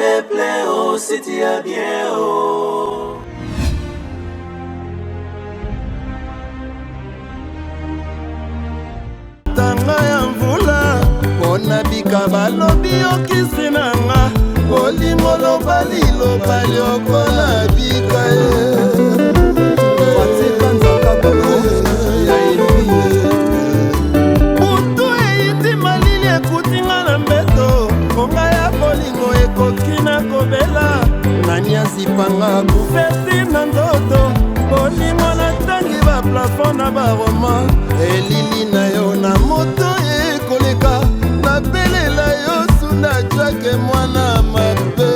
te plaît, oh, si tu as bien, oh. Tanga ya mvula, pona bika balobi okisi nanga, olingo lobali lobali okola bika Fatika nzaka boko ya elimi Mutu eiti malili ekutinga na mbeto, konga ya bolingo ekoki na kobela, nani asipanga kufeti na ndoto, bolingo na tangi ba plafond na baroma, elili na yo na moto ekoleka, na belela yo suna jake mwana mabe.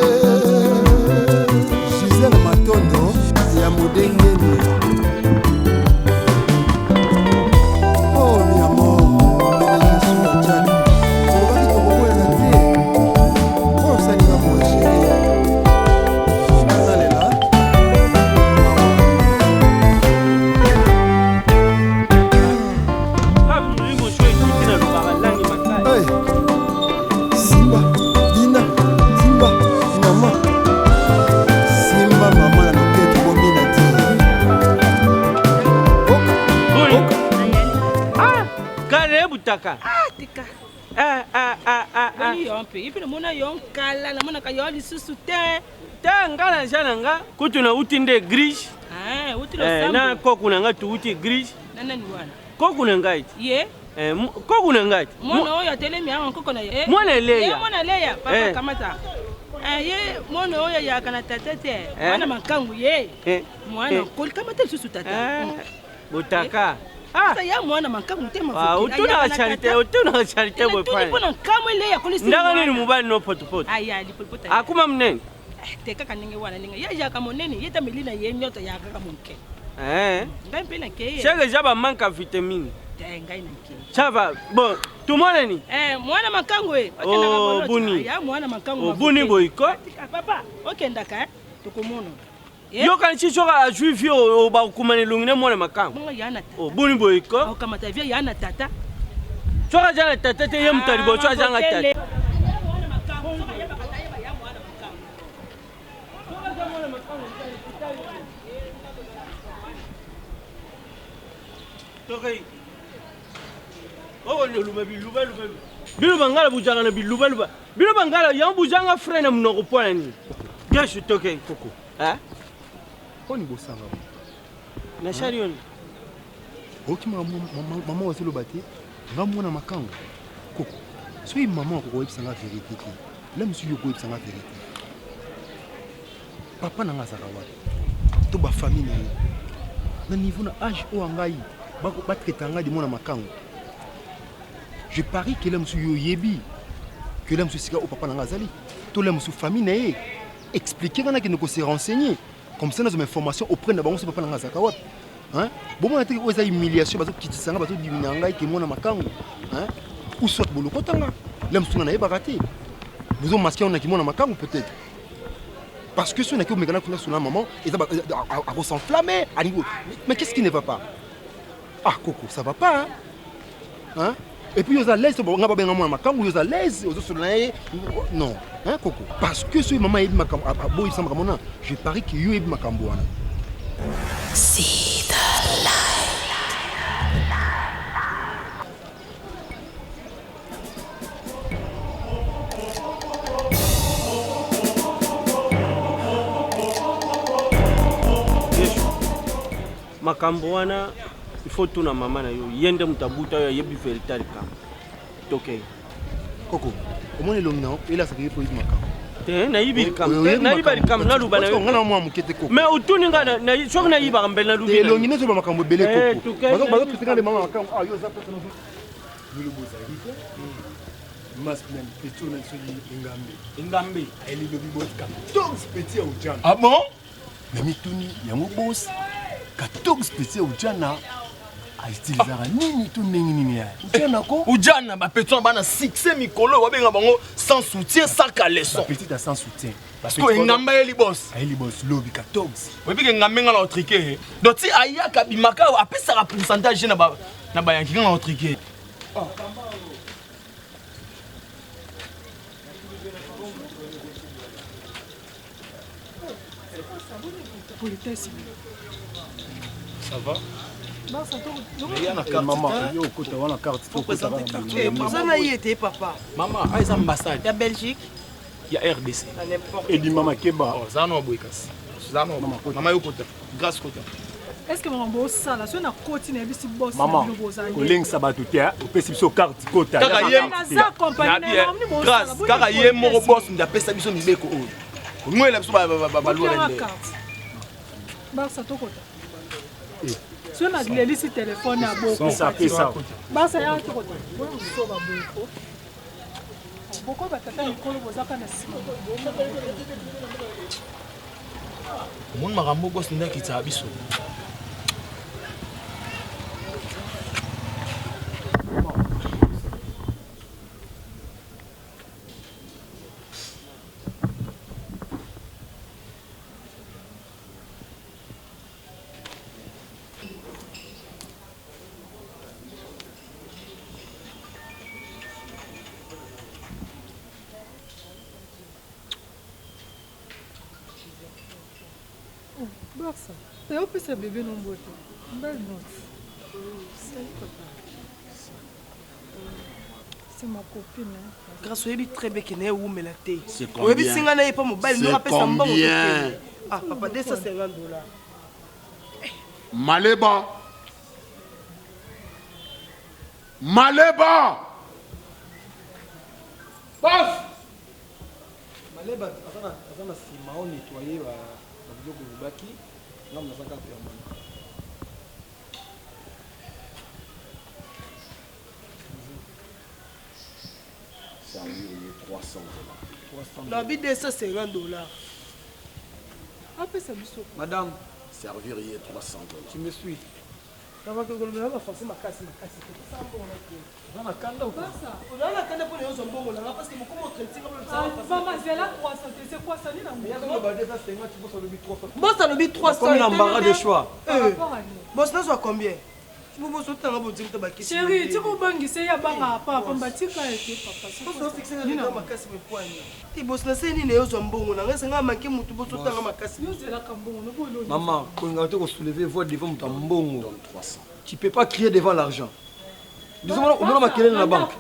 Gisele Matondo ya Modengeni. Oh mi amor, mbele Yesu na jake olobaki tokoboyana te, oyo osalinga moya sheri nazalela Simba, Dina, Simba, mama Simba, mama na loketo bomina te Kare butaka. Tika. Wani yompe. Ipi na mona yonkala na mona ka yoli susu te. Ta ngala nanga kutu na uti nde grish. Uti lo sambu. Na koku nanga tu uti grish. Nana ni wana. Koku nanga iti. Ye. Koku nanga iti. Mona oyo telemi ya koko na ye. Mwana leya. Ye mona leya papa kamata. Ye mona oyo ya kana tatete. Mwana makangu ye. Mwana koli kamata susu tata. Butaka. Sasa ya mwana makangu tema fuki. Utuna charite boy pana. Tuni kamwe leya kolisi. Ndaga nini mubani no potopoto. Aya lipopoto. Akuma mnene. Teka kaninge wana ninge. Ya kama nene yeta milina ye nyoto ya kaka munke. Ngai pena ke. Chege jaba manka vitamine. Ngai na ke. Chava bon tumone ni? Mwana makangu we. Oh buni. Ya mwana makangu. Buni boyko. Papa, okenda ka tukumono. Yo kan chichoka ajuivi o ba kumane lungine mwana makangu. Munga yana tata. Oh buni boyko. O kama tavia yana tata. Choka jana tata te yem taribo choka janga tata. Tokai. Oh luba biluba. Biluba ngala bujanga na biluba. Biluba ngala yang bujanga frena mnoko pona ni. Gashu tokai koko. Poni bosanga na sharion. Oki mama wasilo bati ngamona makango koko. Soi maman ko yebisanga vérité te. Là monsieur yo ko yebisanga vérité. Papa nanga zakawati. To ba famille na niveau na âge o ngai bako batketanga di mona makango. Je parie que là monsieur yo yebi que là monsieur sika o papa nanga zali. To là monsieur famille na expliquer kana que ne ko se renseigner. Comme ça, nous avons information auprès de nous, papa nanga zakawat. Hein? Bon, on a dit que humiliation, parce que tu sanga, parce que tu n'as que mon amakango. Hein? Ou soit bolo kotanga. L'homme sur n'avait pas raté. Vous avez masqué on a qui mon amakango peut-être. Parce que si on a que mégana qu'on a sur la maman, et ça va s'enflammer à niveau. Mais qu'est-ce qui ne va pas? Ah Coco, ça va pas. Hein? Et puis vous à l'aise, on va pas bien mon amakango, vous à l'aise, vous sur non. Hein Coco? Parce que ce maman est ma cambo, boy ça m'a je parie que you est ma cambo. See the light. Makambo wana il faut tuna mama na yo yende mutabuta yo yebi veritable kam. Tokei. Coco, comment est l'homme non? Il a sacrifié pour y makambo. Na ibi kam na luba na yo. Ngana mwa mukete Coco. Mais utuni ngana na sok na iba mbele na lubi. Te longine so makambo belé Coco. Bazo tutinga le mama makambo. Ah yo za pesa no. Yule boza hiko. Masculine petit na so Ngambe. Ali lobi boss 14 petit au jana. Ah bon? Na mituni ya mo boss 14 petit au jana. Aistilizaka nini tu ndenge nini ya. Ujana ko? Ujana ba petit bana succès mikolo wabenga bango sans soutien sans caleçon. Petit à sans soutien. Parce que ngamba eli boss. Eli boss lobi 14. Webi ke ngamenga na otrike. Donc si ayaka bimaka apesa ka pourcentage na ba yanki na otrike. politesse. Ça va? Maman, il y a au côté de la carte. Papa. Maman, il y a l'ambassade. Il y a Belgique. Il y a RDC. Et dit maman Keba. Oh, ça non, Boikas. Ça non, maman. Maman, il y a côté. Grâce côté. Est-ce que maman bosse ça là? Si on a continué à vivre boss. Maman, collègue ça va tout faire. On peut s'y carte côté. Grâce, car il y a mon boss, on a payé sa mission de Beko. Moi, il a besoin de carte. Bah ça tout côté. Si on a glissé sur téléphone à beaucoup. Ça fait ça. Bah ça y a tout côté. Oui, on sauve à beaucoup. Beaucoup va t'attendre une colle aux affaires de mon marambo boss n'a qui t'a abisso. Barça. Et on peut se bébé non beau. Belle note. Salut papa. C'est ma copine. Grâce au début très bien qu'il est où me la thé. C'est combien? C'est combien? Ah papa, 250 $. Maleba. Maleba. Boss. Maleba, azana si mao nettoyer ba biloko baki. Là on a 50 %. Ça lui est 300 $. La vie 250 $. On peut se bisou. Madame, Servir y est 300 $. tu me suis. Ça va que le monde va forcer ma casse. Ça bon Dans la canda ou pas? Barça. on a la canne pour les autres bon là parce que beaucoup de chrétiens comme ça. Maman, j'ai la 300. C'est quoi ça? Il y a comme le ça c'est moi tu bosses au lobby 3 fois. Boss a le 300. Combien d'embarras de choix? Par rapport à nous. Boss là soit combien? Tu peux bosser autant pour dire que tu vas quitter. Chérie, tu peux banguer, c'est ya banga papa, mbatika ete papa. Boss on fixe na makasi me poani. Ti boss na seni ne yozo mbongo na ngese nga manke mutu boss autant makasi. Yo zela kambongo no bolo. Maman, quand on a soulever voix devant mon tambongo. Donne 300. Tu peux pas crier devant l'argent. Disons-moi, on a ma clé dans la banque.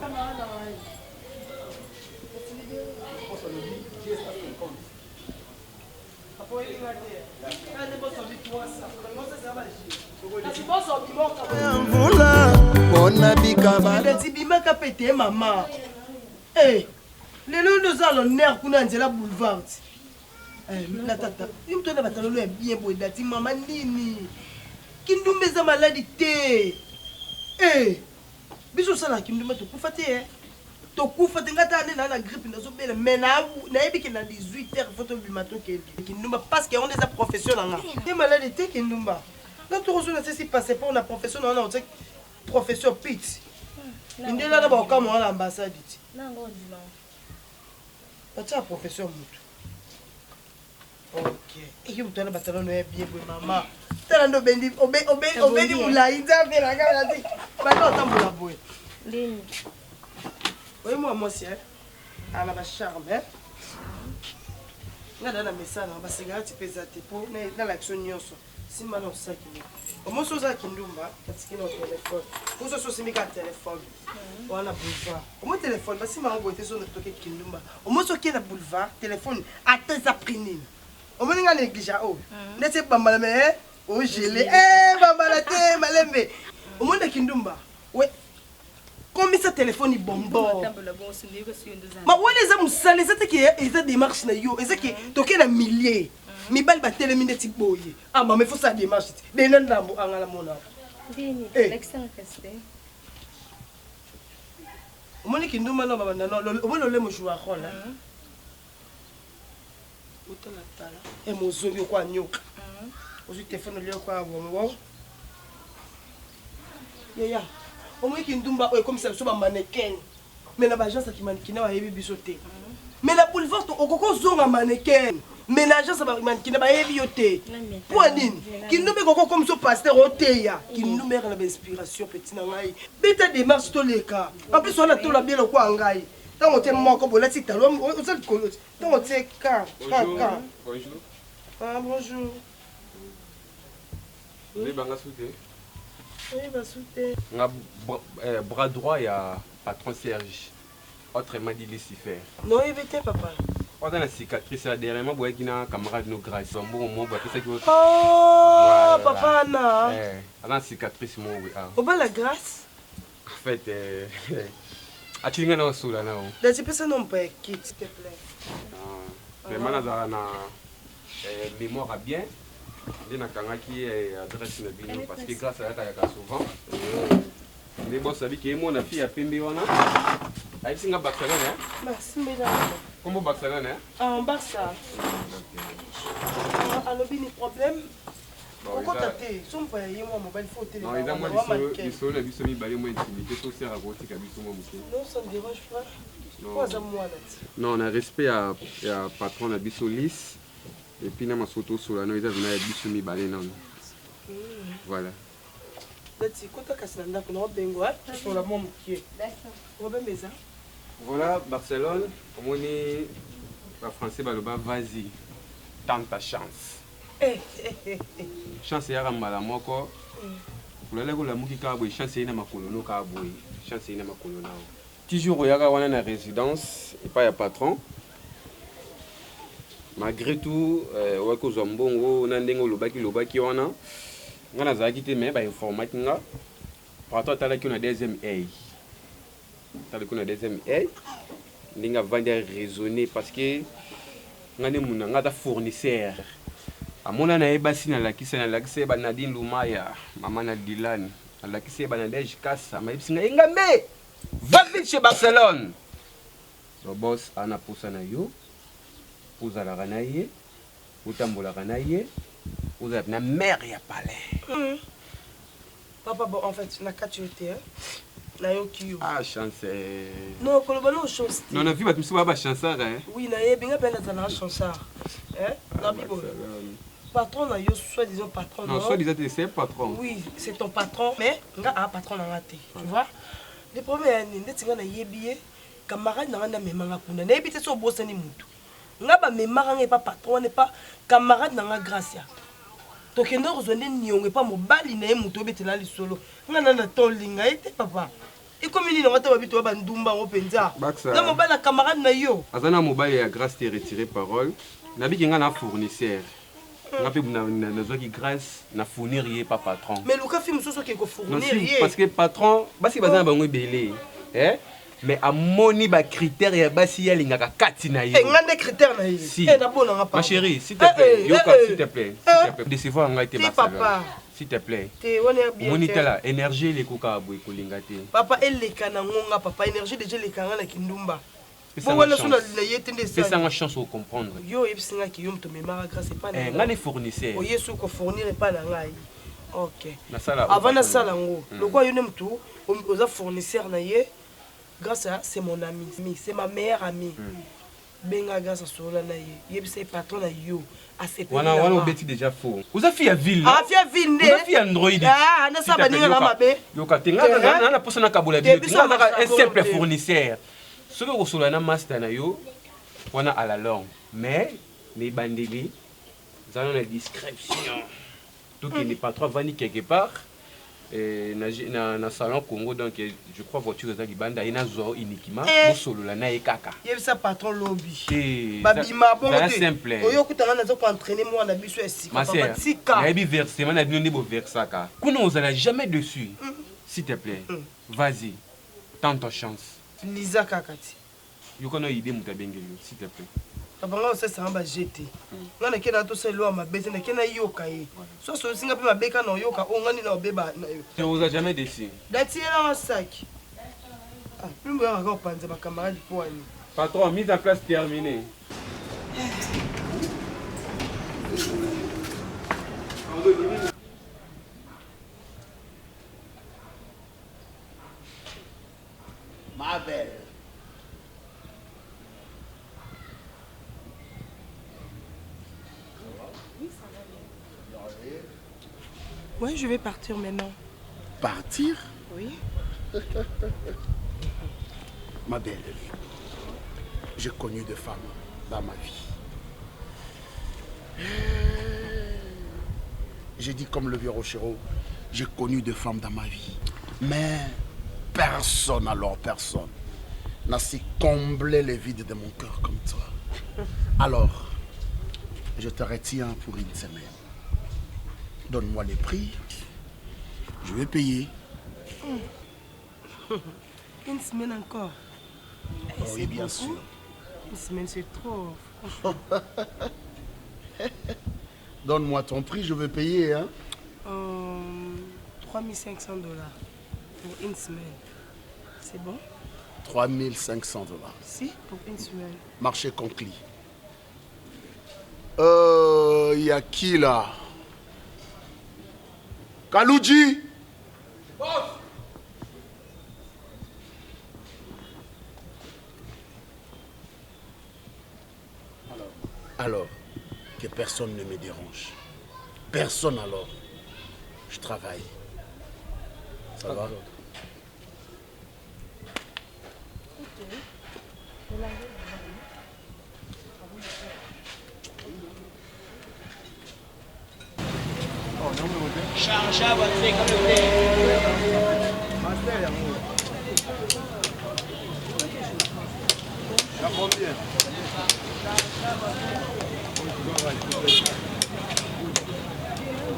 bimaka pete mama lelo ndoza l'honneur kuna nzela boulevard na tata imtona batalolo ya bien boye dati mama nini kindumba eza maladi te biso osala kindumba tokufa te tokufa te nga tane na grippe nazobela mais nayebi ke na 18 heures fo tobima tokende kindumba parce que on eza profession na nga te maladi te kindumba nga tokozona te si passe pour na profession na wana otie profession pit indela na baokama wana ambassade ti batia profession mutu ok eki mutu wana batalono ya bien boye mama tala nde obendi molai nzambe na ngai nati banda otambola boye oye mwa mwasi ana bacharme nga daa na mesana basengalati mpe eza te mpo nalakisa nyonso simba na osaki omosi ozalaki ndumba katiki na telefone poso so osimbi kaka telefone wana boulevard omo telefone basimbango boye te so tokeki ndumba omosi okie na boulevard telefone ata eza prix nini omoni nga négligea oyo ndeti ebambala me ogele bambala te malembe omondaki ndumba we komisa telefone ibombo ma wana eza mosala eza teke eza démarche na yo eza ke toke na millier mibali batelemi ndeti boye mama ifo sala démarche te bena ndambo angala mona omoni kindumba no babanda omoni olemo joueur role otalatala mozongi okwa nyoka ozwi telefone olio kwa bomo yaya omoni kindumba oyo ekomisa biso bamanekene me na baagence ya kimanikina bayebi biso te me na boulevard okoko ozonga manekene mais l'agence qui n'a pas évi pour nini kindumba ekoko comme so pasteur oteya kindumba eka na bainspiration petit na ngai beta démarche toleka en plus wana tola bien lokwa ngai ntango te moko bolati talo oza likolo ntango te ka bonjour Oui, banga souté. Oui, bah souté. Bras droit, il y a patron Serge. Autrement dit Lucifer. Non, il était papa. On a une cicatrice là derrière moi, il y a un camarade de grâce. Bon, moi, c'est ça qui va. Oh, papa Anna. On a une cicatrice, moi, oui. Au bas la grâce. En fait, tu es sous là, non? Là, tu peux ça non pas quitte, s'il te plaît. Vraiment, on a une mémoire bien. On a qui adresse le bino parce que grâce à ça, il y a souvent. Mais bon, ça veut dire que moi, on a fait à Pembe. Aïe, c'est un Barcelone, hein? Merci, mesdames. Comment Barcelone, hein? Ah, en Barça. Alors, il y a des problèmes. Pourquoi t'as été? Si on peut y aller, moi, mobile, il faut téléphone. Non, moi, il faut la bise mi balé, moi, intimité, tout sert à côté, qu'à bise, moi, non, ça ne dérange pas. Pourquoi ça, moi, là? Non, on a respect à patron, la bise lisse. Et puis, on a photo sur la noix, on a bise mi balé, non. Voilà. Voilà, Barcelone, comme on est français, vas-y, tente ta chance. Chance, il y a un mal à moi, quoi. Pour la mouki kaboy, chance, il y a ma colono kaboy, chance, il y a ma colono. Toujours, il y a une résidence, et pas un patron. Malgré tout, on a un bon, on a un lobaki, on a. On a quitté mais informatique nga par rapport à la deuxième œil. La deuxième œil, on va vendre raisonner parce que on a fournisseur. À mon année basi na la kisa na la kisa ba Nadine Lumaya, maman na Dylan, na la kisa ba na Dej Kassa, mais singa ngambe. Va vite chez Barcelone. Le boss ana pousa na yo. Pousa la ranaye, utambola ranaye. Vous avez une mère et un palais. Papa, bon, en fait, la catuité, hein. Ah, chance. Non, quand on a chance. Non, on a vu que tu as chance. Oui, il y a bien une chance. Patron, soi-disant patron. Non, soi-disant, c'est patron. Oui, c'est ton patron, mais il y a un patron dans la tête. Tu vois? Le problème, c'est que tu as camarade dans la même chose. Tu as habité sur le boss. Tu as même pas patron, n'est pas camarade dans la grâce. Donc, il n'y a pas de bal, il n'y a pas de bal solo. Il y a pas de papa. Et comme il y a pas de bal, il y a pas de camarade. Il y a pas de bal, grâce à retirer parole. Il y a un fournisseur. Il y a un grâce à fournir, il n'y a pas patron. Mais le cas fait que vous fournir. Parce que patron, parce qu'il y a un belé. Mais à mon critère, il y a un critère. Il y a des critères. Si. Ma chérie, s'il te plaît. Décevoir un gars, papa. S'il te plaît. Monite la énergie, les coca boy kolingate. Papa, elle les canangonga, papa, énergie déjà les canana na kindumba. Fais ça une chance de comprendre. Yo, il y a qui ont me mara grâce pas na. On a les fournisseurs. Oye sou ko fournir pas na ngai. OK. Avant na sala ngo. Le quoi yo nem tout, aux fournisseurs na ye. Grâce à c'est mon ami, c'est ma meilleure amie. Benga grâce à cela na ye. Yeb c'est patron na yo. Voilà, on a déjà faux. Vous avez fait à ville. Ah, fait à ville. Vous avez fait Android. Ah, na ça bani na mabe. Yo katenga na posa na kabula ville. Un simple fournisseur. Ce que vous soulez na master na yo, on a à la longue. Mais les bandits, ils ont une description. Tout qui n'est pas trop vanni quelque part. Na salon Congo donc je crois voiture za libanda ina zo uniquement pour solo la na ekaka. Yeb ça patron lobby. Babima bon c'est simple. Oyo kutanga na zo ko entraîner moi na biso esika papa tika. Na bi versement na bino bo versaka. Kuna ozala jamais dessus. S'il te plaît. Vas-y. Tente ta chance. Lisa kakati. Yo kono idée mutabengeli s'il te plaît. Papa nga ose sanga ba jeter. Nga na kena to selo ma bete na kena yoka ye. So so singa pe ma beka na yoka o ngani na obeba na yo. Tu vous a jamais déçu. Dati là un sac. Ah, plus me encore panza ba camarade pour ani. Patron, mise en place terminée. Ma belle. Oui, je vais partir maintenant. Partir? Oui. Ma belle, j'ai connu des femmes dans ma vie. J'ai dit comme le vieux Rochero, j'ai connu des femmes dans ma vie. Mais personne alors, personne n'a si comblé les vides de mon cœur comme toi. Alors, je te retiens pour une semaine. Donne-moi les prix, je vais payer. Une semaine encore. Oh, oui, bien sûr. Une semaine, c'est trop. Donne-moi ton prix, je vais payer. Hein? 3500 $ pour une semaine. C'est bon? 3500 $. Si, pour une semaine. Marché conclu. Y a qui là? Kalouji? Alors, que personne ne me dérange. Personne alors. Je travaille. Ça va?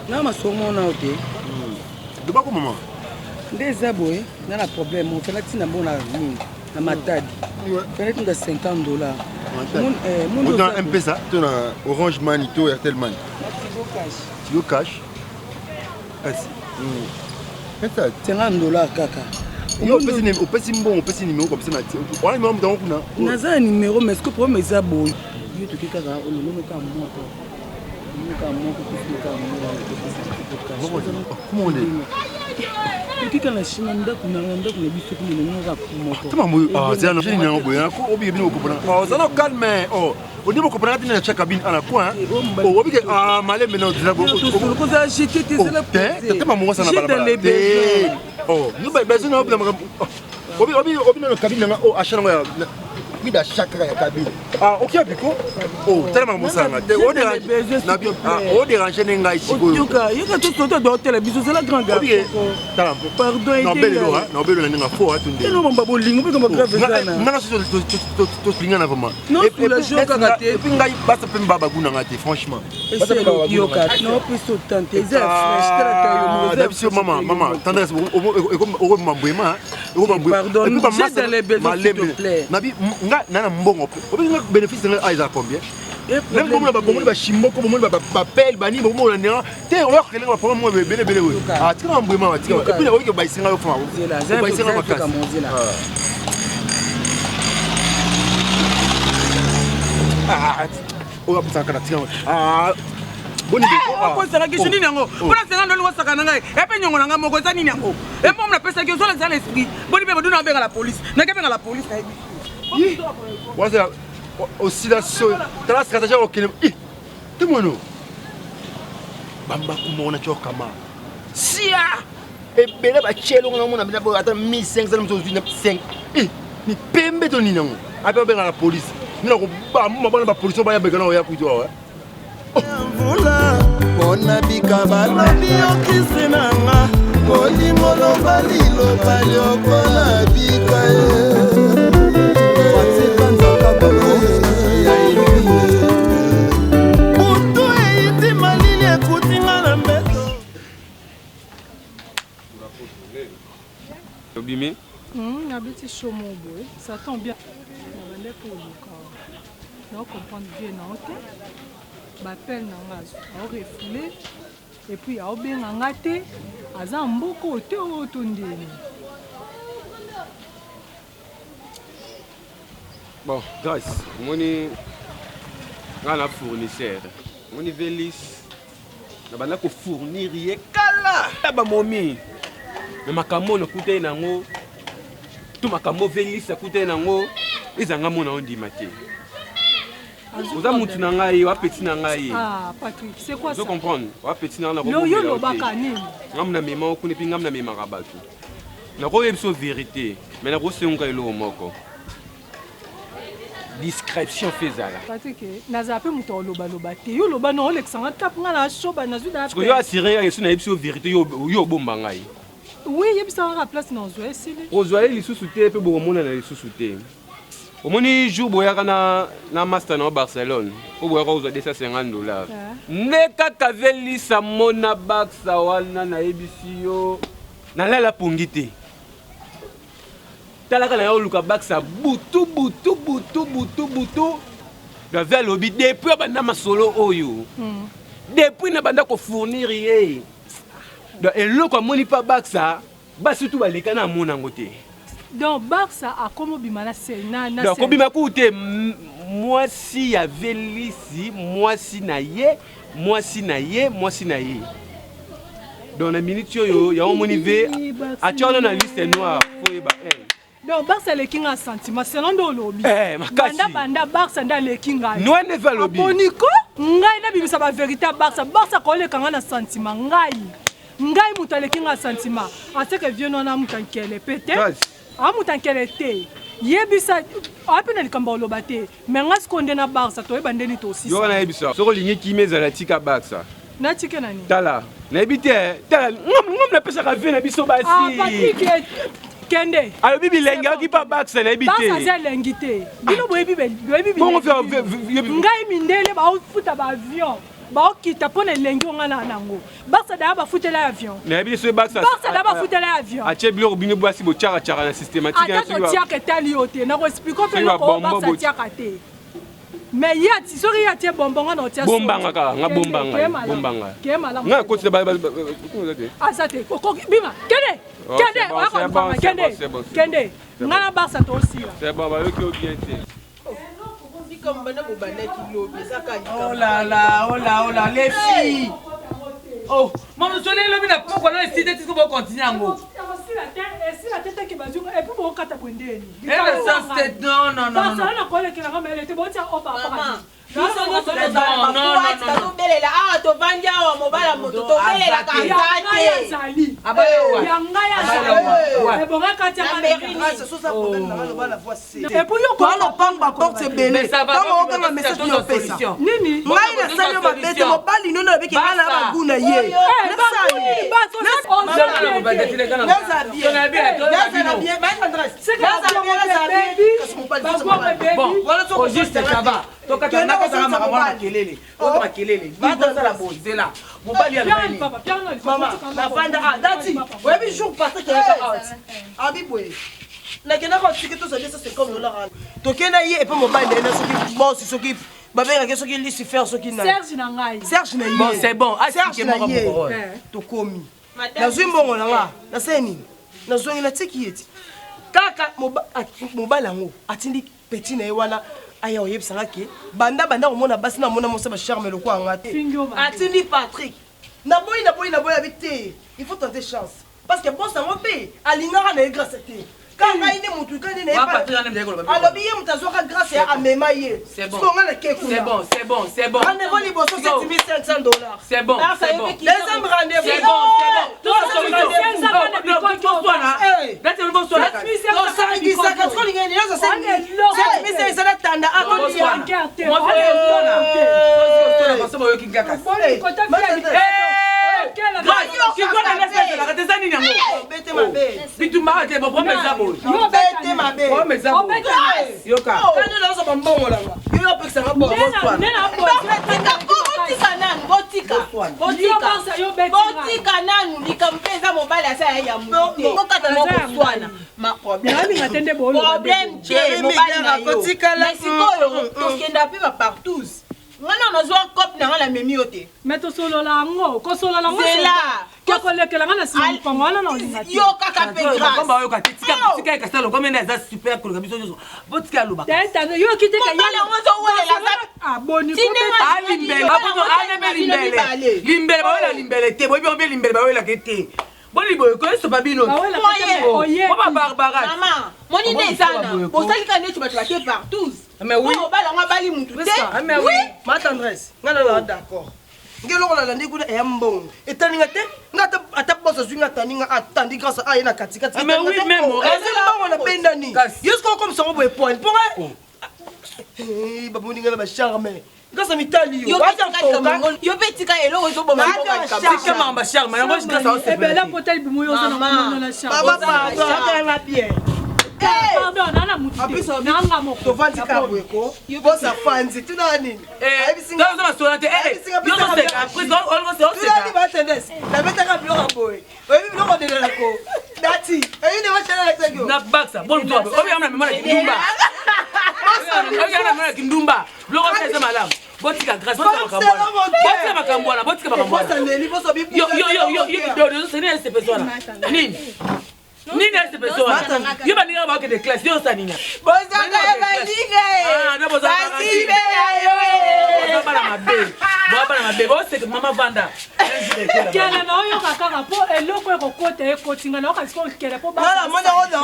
Na masomo na ote. De pas comment maman. Ndeza boy, na na problème, on fait la tina bona na matadi. Fait la 50 $. Mon dans M-Pesa, tu as Orange Money, tu Airtel Money. Tu cash. C'est 50 $ kaka. On peut si bon, on peut si numéro comme ça. On a même dans on a. Naza numéro mais est-ce que problème est ça boy? Yo to kaka on no ka moto. Comment on est? Tu kana shima ndaku na biso ko na nga kumoko. Tama mo c'est un jeune n'ango boya ko obi bino ko pona. Oh ça no calme. Oh on dit ko pona tina cha cabine ana quoi? Oh obi ke malé maintenant dira go. Ko za jeter tes la. Tama mo ça na bala. Oh nous besoin na problème. Obi na cabine na oh achana ngo ya mida chakra ya cabine. Ah OK biko. Oh tellement mo ça na. O dérange na bien. O dérange nenga ici go. Yoka to soto do hotel biso c'est la grande gare. Pardon. Non belo ha, non belo na nga fo ha tunde. Non mamba bolingo pe comme grave ça na. Nana to linga na vraiment. Et puis la joka ngate. Et puis ngai basa pe mbaba kuna ngate franchement. Yoka non plus so tante za fresh tala tayo mo. D'habitude maman tendresse o mambwema. Pardon. J'ai dans les besoins s'il te plaît. Nabi nga nana mbongo. Obi nga bénéfice nga aiza combien? Même comme ba bomoni ba shimbo ko bomoni ba pelle bani bomo la nera te o yakele ba problème mo bele we ah tika mbwema wa tika et puis o ke ba isinga yo fa ba isinga ma kasa o ya putaka na tika boni ko sala ke shini nango bona senga ndo ngosaka nanga e pe nyongo nanga moko za nini yango e mo mna pesa ke zo la za l'esprit boni be boduna benga la police na ke benga la police na ibi wasa oscillation tala stratégie au kinem tout mono bamba kumona chokama sia e bele ba chelo ngona bina bo ata 1500 mso 5 ni pembe to ninango ape benga la police nina ko ba mabona ba police ba ya benga na ya kuitwa mvula mona bikaba lobi okisi nanga kolingo loba liloba lyokola bikaye Obimi? Habite chaud mon boy, ça tombe bien. On va pour le corps. On comprend bien non ok. Bapel nangas, on refoulé et puis on bien ngate, azan beaucoup te otunde. Bon, Grace, moni ngana fournisseur. Moni Vélis. Na bana ko fournir ye kala. Ba momi. Mais makambo no kute nango. Tout makambo Vélis kute nango. Izanga mona ondi mate. Oza mutu na ngai wa petit na ngai. Ah, Patrick, c'est quoi ça? Je comprends. Wa petit na ko. Yo lo baka nini? Ngamna mema okuni pi ngamna mema rabatu. Na ko yebso vérité, mais na ko senga elo moko. discrétion faisala. Patike naza pe muto loba te. Yo loba no Alexandre tap nga na shoba na zuda. Parce que yo assuré que na yebso vérité yo bomba ngai. Oui, yebisa nga place na zo esili. Ozwale lisusu te pe bomona na lisusu te. Omoni jour boyaka na master na Barcelone. O boyaka ozwa $250. Ne kaka velisa mona baksa wana na yebisi yo. Na la pongite. Talaka na yo luka baksa butu. La veille lobby depuis banda masolo oyo. Depuis na banda ko fournir ye. Donc eloko moni pa baksa, ba surtout ba leka na mona ngote. Donc Barça a comme bimana c'est na donc bima koute moi si ya velisi, moi si na ye. Dans la minute yo ya moni ve a tiona na liste noire foyeba. Donc Barça le kinga sentiment selon do lobby. Makasi. Banda Barça nda le kinga. No ne va lobby. Boniko ngai na bimisa ba vérité Barça ko le kanga na sentiment ngai muta le kinga sentiment. A ce que vient non na mutankele peut-être. A mutankele te. Yebisa apena likamba lobate. Mais ngas konde na Barça to ebandeni to aussi. Yo na yebisa. Soko lingi kimeza la tika Barça. Na tika nani? Tala. Na ebite. Tala ngom na pesa ka ve na biso basi. Ah Patrick Kende. Alors bibi lenga ki pa Barça na ebite. Barça za lengite. Bino boyebi. Bon faire ngai mindele ba futa ba avion. Ba okita pona lengi nga na nango. Barça da ba futela avion. Na ebite so Barça. Barça da ba futela avion. Ache bilo binyo bwasi bo chara na systématique na so tia ke tali yote na ko expliquer pe ko Barça tia kate. Mais ya ti sori ya tie bombonga na tia. Bombanga ka nga bombanga. Kema la. Nga ko tse ba Azate ko bima. Kende. Nga Barça to aussi. C'est bon ba yo ki obien. Oh là, les filles. Oh, maman, je suis là, là, pourquoi non, si tu veux continuer en haut. Si la tête qui va jouer, et puis mon catapuindé. Non. Ça, on a collé qui la elle était bonne, on va pas. Non. C'est bon. Aya oyebisanga ke banda komona basi na mona mosa ba charme le kwa ngate atindi Patrick na boy habité il faut tenter chance parce que bon ça mo pe alingara na grâce te quand ine mutu quand ine pas alors bien mutazoka grâce à mema ye c'est bon c'est bon rendez-vous liboso $7500 c'est bon deuxième rendez-vous mais to solo la ngo ko solo la ngo c'est là ko ko le kala ngana si pangwana na ngati yo kaka pe grâce komba yo katika ka salo comme na super ko biso yo botika luba tata yo kite ka yala ngozo wala la aboni ko limbele ba wala limbele te bo bi limbele ba wala kete boni boy ko so babino ba barbara maman moni ne sana pour ça que tu vas te partout. Mais oui. Oui. Ma tendresse. Ngana d'accord. Ngelo la landi kuna yambon. Etaninga te ngata ataposa zwinga taninga atandi grâce à ina katika. Mais oui même. On a pendani. Jusqu'au comme ça on peut point. bamoninga na bacharme ngasa mitali yo pe tika eloko ezobomaakamamba bacharme yango ebela potel bimo yo oza na monono na charmeanga bien tovandi kabweko bosa fanzi tuna nini tunani batendesi nabetaka biloko boye oyebi biloko delelako dati eyine bachanalakisaki na baksa bonobiyamna memona kindumba oyana kindumba biloko eza malamu botika grâce botika makambo wana botika makambo wana nini nini ese pessoa yo baninga ba ke de classe yo sanina bozanga baninga na bozanga bana mabe bo se mama vanda kela na oyo kaka po eloko ekokota ekotinga na okasi ko kele po bala mona oda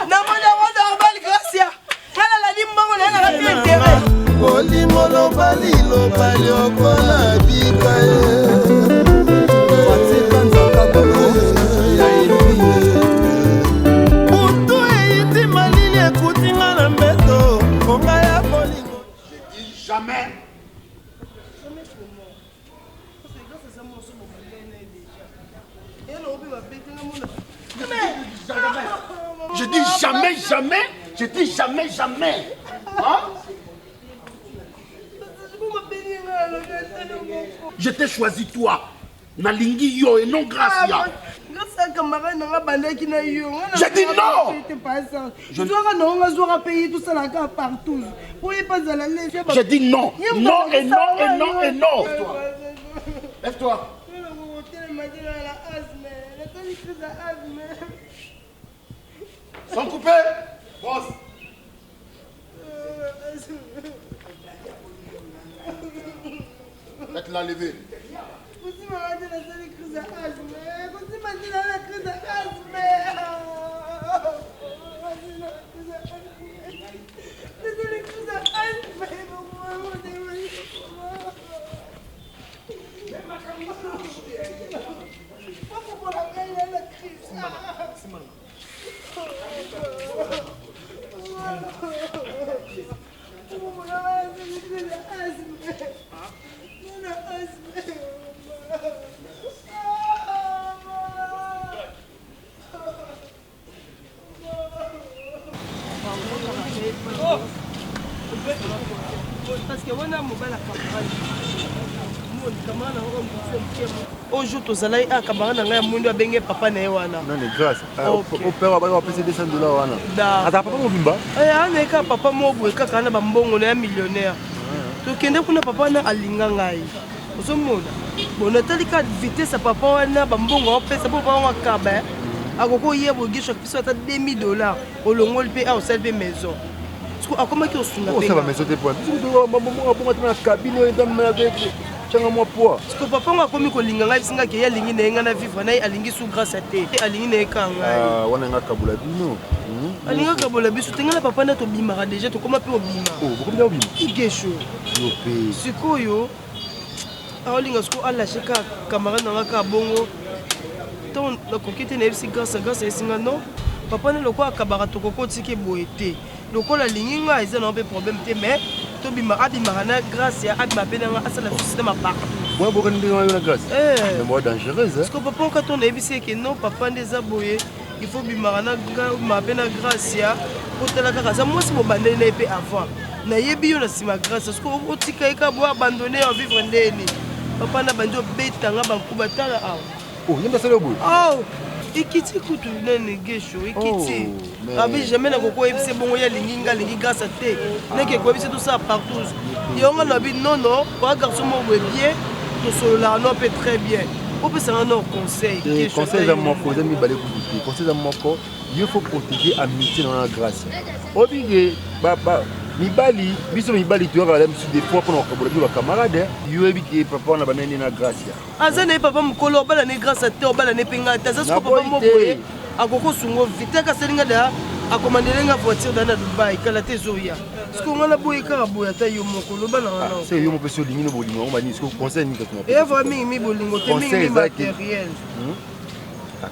na mona oda bali gracia kala la limbango na la tete olingo lobali okola bikaye Jamais. Je dis jamais, jamais. Je dis jamais, jamais. Hein? Je t'ai choisi toi. Nalingi yo et non Gracia. J'ai dit non. J'ai dit non. Non et non et non et non. Lève-toi. Sans couper. Brosse. Faites-la lever. Ojo tozalai akabanga na ngai mundu abenge papa na ye wana. Non mais grâce. Au père ba pesa $200 wana. Ata papa mobimba. Ana ka papa mobo kaka na bambongo na ya millionnaire. Tokende kuna papa na alinga ngai. Ozomona. Bona talika vitesse papa wana bambongo opesa papa wana kaba. Akoko yebo gisho kiso ata $2000 olongoli pe a osel pe maison. Comment tu as fait ça va maison de poids. Parce que papa m'a commis que l'inganga singa qui est lingi n'engana vivre na alingi sous grâce à te alingi n'ekanga. Ah, on a un kabula bino. Alinga kabula biso tenga papa na to bimara déjà to comment peut obima. Oh, beaucoup bien obima. Igesho. Yopé. Sikoyo. Alinga sko alla shika camarade na ka bongo. Ton la coquette na ebisi grâce à singa non. Papa na lokwa kabara to kokoti ke boete. Lokola linginga eza na problème te mais to bimara na grâce à ma penanga asala système partout. Moi beaucoup de grâce. Mais moi dangereuse. Parce que papa quand on a vu que non papa ndeza boye il faut bimara na ma pena grâce pour te la grâce. Moi si mo bandé na pe avant. Na yebi yo na sima grâce parce que o tika eka bo abandonner à vivre ndeni. Papa na bando betanga bankuba tala awa. Oh, yenda sala boye. Oh. Ikiti kutu nene gesho ikiti abi jamais na koko ebise bongo ya linginga lingi grâce à te neke ko ebise tout ça partout yonga na bi non pas garçon mo bien to solo la no peut très bien on peut s'en donner conseil conseil à mon cause mi balé ku conseil à mon cause il faut protéger amitié dans la grâce obligé mibali biso mibali tu yaka même des fois pour nos camarades yobi ki papa na banani na grâce azana papa mukolo bala ne grâce te bala ne penga taza ko papa moboye akoko sungo vite ka selinga da akomandelenga voiture dans Dubai kala te zoya sko ngana boye ka boya ta yo mukolo bala wana c'est yo mo peso lingino bolingo on ba ni sko conseil ni ka et vraiment mi bolingo te mi matériel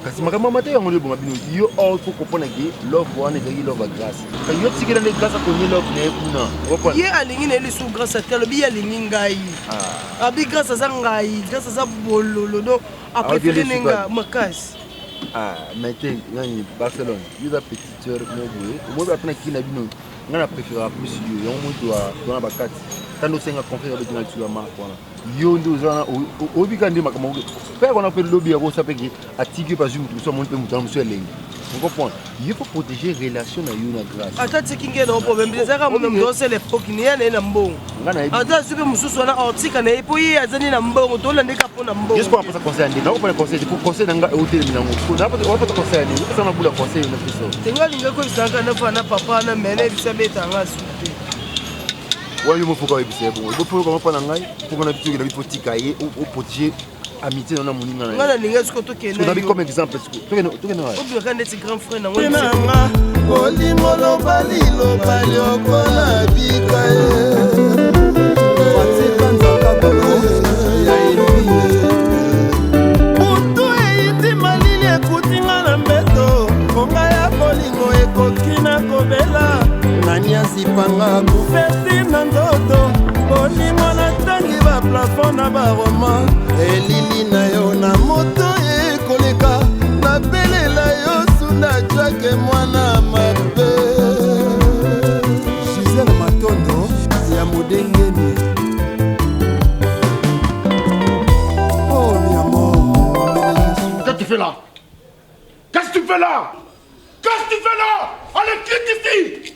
kasi makambo mate yango le bonga bino yo all faut comprendre que love wana ezali love grâce quand yo tikela ne grâce konye love ne kuna comprendre ye alingi na lisu grâce telo bi alingi ngai abi grâce za ngai grâce za bololo do après nenga makasi mais te ngani Barcelone you da petite sœur mo ba tana kina bino ngana préférer plus yo yo mo doit ba kati tando senga conférence avec na tuwa marque wana yo ndo zana obika ndima kama faire on appelle lobby à ça peki atiki pas une tout ça monte muta monsieur lengi on comprend il faut protéger relation na yo na grâce atati kinge no problème déjà ka mon ndo c'est l'époque ni yana na mbongo ata supe mususu na otika na ipo yi azani na mbongo to lande ka pona mbongo juste pour passer conseil ndi na ko pona conseil pour conseil nga hotel mina ngo na pas conseil ndi ko sana bula conseil na piso tenga linga ko bisanga na fa na papa na mene bisabeta nga supe ouais il faut quand c'est bon il faut comment pas ngai pour qu'on a tout il faut tikaye au protéger amitié dans mon ninga ngana ninga sko to kena yo comme exemple to kena obi ka ndeti grand frère na ngona olingo lo bali okola bikaye watika nzaka bolo ya elimi mutu eiti malili ekutinga na mbeto konga ya bolingo ekoki na kobela nani asipanga kufeti na ndoto bolingo natangi baplafon na baroma elili na yo na moto ekoleka nabelela yo suna jake mwana mabe Gisele Matondo ya modengeni oh mi amour qu'est-ce que tu fais là? Qu'est-ce que tu fais là? Qu'est-ce que tu fais là? Allez, quitte ici!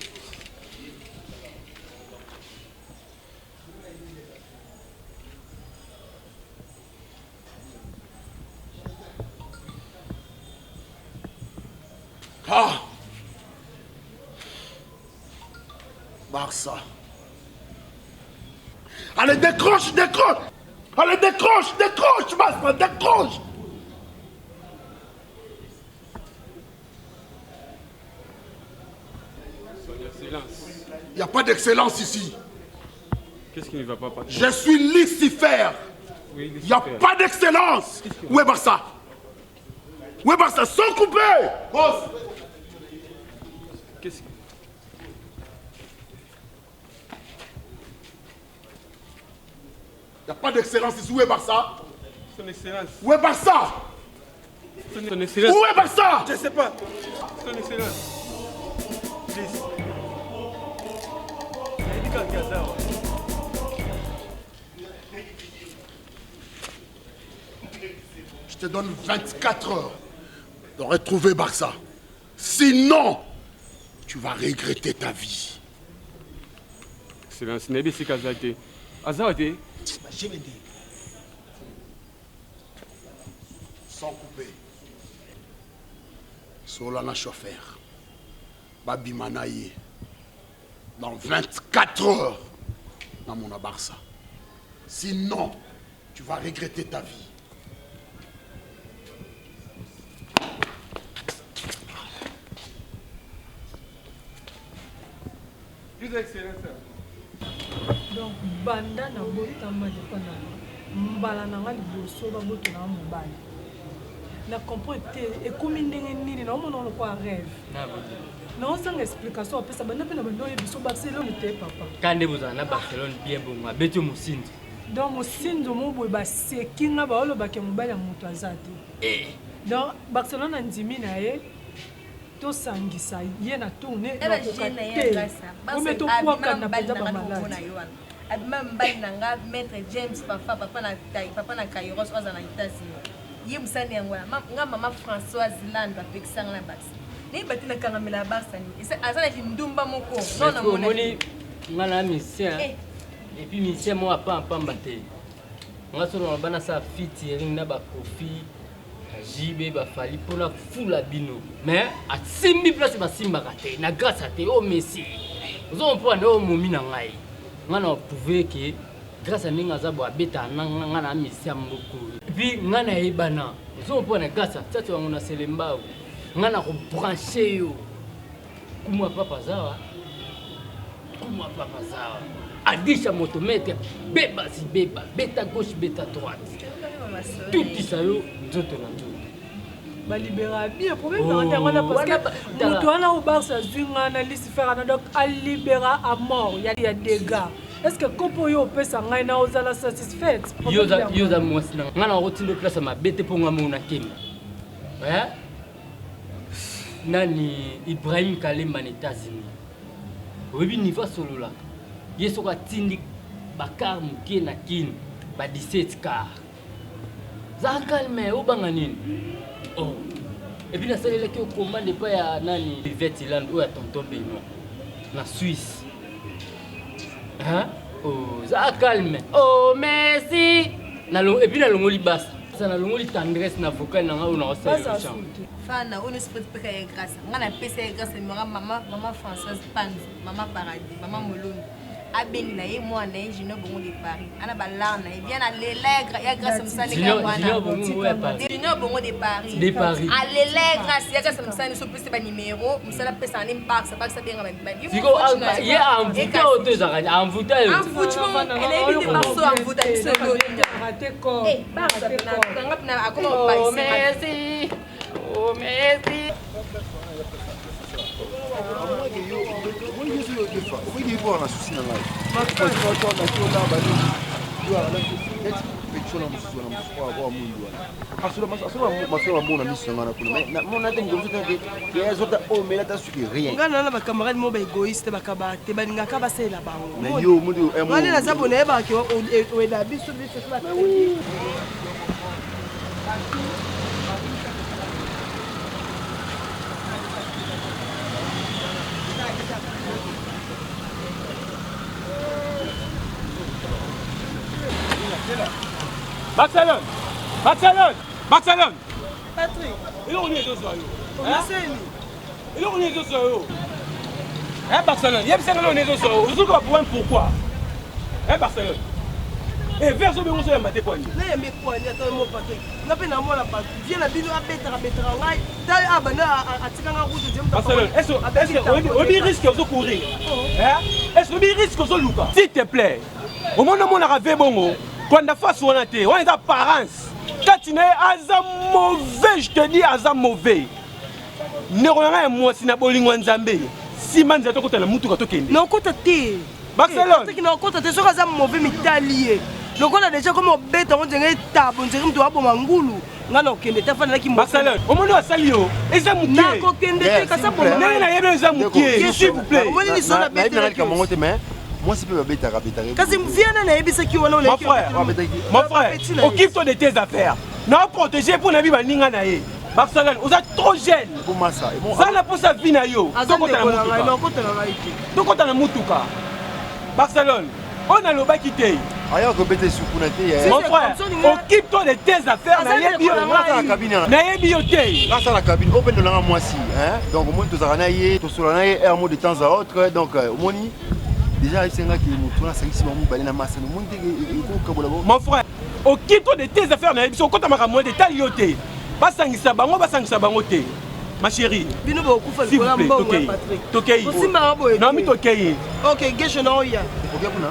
Ah! Barça. Allez, décroche! Allez, décroche, Barça, décroche! Il n'y a pas d'excellence ici. Qu'est-ce qui ne va pas passer? Je suis Lucifer. Oui, il n'y a pas d'excellence. Où est Barça? Où est Barça? Sans couper. Qu'est-ce que... Il n'y a pas d'excellence ici. Où est Barça? Son Excellence. Où est Barça? Son Excellence. Où est Barça? Je ne sais pas. Son Excellence. Je te donne 24 heures de retrouver Barça. Sinon, tu vas regretter ta vie. Excellence, Nebi Sikazate. Azawate. Sans couper. Solana chauffeur. Babi Manaye. Dans 24 heures, dans mon Barça. Sinon, tu vas regretter ta vie. donc banda na botama depana mbala nanga liboso baboto na mobali na comprend te ekomi ndenge nini na omona lokwa rêve na osanga explication apesa banda mpe na bando oyebiso Barcelone te papa kande bozala na Barcelone bien bongo abeti mosinzi donc mosinzi omoboye baseki nga baolobake mobali ya moto aza te donc Barcelone andimi na ye tosangisa ye na tourne nakoka te ome tokwakana mpenza bamaladi abima mbali na nga maître James papa na Kairos oza na États-Unis ye musani yango nga mama Françoise Land bapekisanga na Barça nayeba te nakangamela ya Barça aza na kindumba moko omoni nga na misien epuis misien mo apampamba te nga solo na bana sa fitiering na bakofi jibe bafali mpona fula bino mais asimbi place basimbaka te na grâce a te o messi ozompona nde omomi na ngai nga na oprouve ke grâce a ndenge aza bo abeta nga na misi ya mboko epuis nga na yebana ozompona grâce a tati wango na selembao nga na kobranche yo kumwa papa zawa adisha motomètre beba si beba beta gauche beta droite tout ça yo nzoto na nzoto balibéra bien problème dans terme parce que mutu wana au Barça zwinga na Lucifer na donc a libéra à mort il y a des gars est-ce que kopo yo pesa ngai na ozala satisfait yo za mwasi na ngana rotindo place ma bete po ngamo na kemi nani Ibrahim Kalemba na États-Unis obi niveau solo la yeso ka tindi bakar muke na kin ba 17 car za calme o banga nini oh et puis na salela ki o commande pas ya nani Vetland ou ya tonton Benoît na Suisse oh za calme oh merci na lo et puis na longo libasa ça na longo li tendresse na vocal na nga na osala chant fana on esprit pe ka grâce ngana pesa grâce maman Françoise Panzi maman Paradis maman Moloni abeni na ye mwana na ingénieur bongo de Paris ana balana et bien à l'élègre ya grâce msani ka mwana ingénieur bongo de Paris à l'élègre grâce ya grâce msani so pesa ba numéro msala pesa ni park ça pas ça benga ba fiko ye envoûté au deux ans envoûté elle a évité marceau envoûté solo raté corps eh Barça na akoma ba merci oh merci ngana bacamarade mo baégoïste bakabate balingaka basala bango wana naza bona yebaki oyeda biso Barcelone. Patrick. Et là on est deux soyaux. On essaie. Et là on est deux soyaux. Barcelone. Il y a bien on est deux soyaux. Vous savez pourquoi? Barcelone. Et vers ce moment là maté quoi ni. Na yembe quoi ni attends mon Patrick. Na pe na mona Patrick. Viens na bino abetera ngai. Ta abana atikanga route de Barcelone. Est-ce on risque de courir? Est-ce qu'on risque de Luka? S'il te plaît. Au moment où on a rêvé bongo. Quand on a face on est apparence. Quand tu es mauvais, je te dis mauvais. Ne regarde moi si na bolingo nzambe. Si manza to kota na mutu ka to kende. Non kota te. Barcelone. Qui na kota te so ka za mauvais mitalié. Donc on a déjà comme bête on dirait table, on dirait mtu abo mangulu. Ngana okende ta fana ki Barcelone. Au moment où sali yo, eza mukie. Na ko kende te ka sa bon. Na yebe eza mukie, s'il vous plaît. Au moment ni so na bête. Moi, c'est pas bête à répéter. Quand tu viens à Naïbisa qui on mon frère, occupe-toi de tes affaires. Non, protéger pour Nabi Baninga Naé. Barcelone, vous êtes trop jeune. Comment ça? Ça n'a pas sa vie na yo. Donc on a la mutuka. Barcelone, on a le bas quitté. Mon frère, occupe-toi de tes affaires. Naïbi yoté. Grâce à la cabine, open de la moisi. Donc au moins tu as naïe, tu as naïe un mot de temps à autre. Donc au moins déjà, mon frère, occupe-toi de tes affaires. Ma chérie, s'il vous plaît, Tokei. Non, mais Tokei. Ok, Geshe Naoya.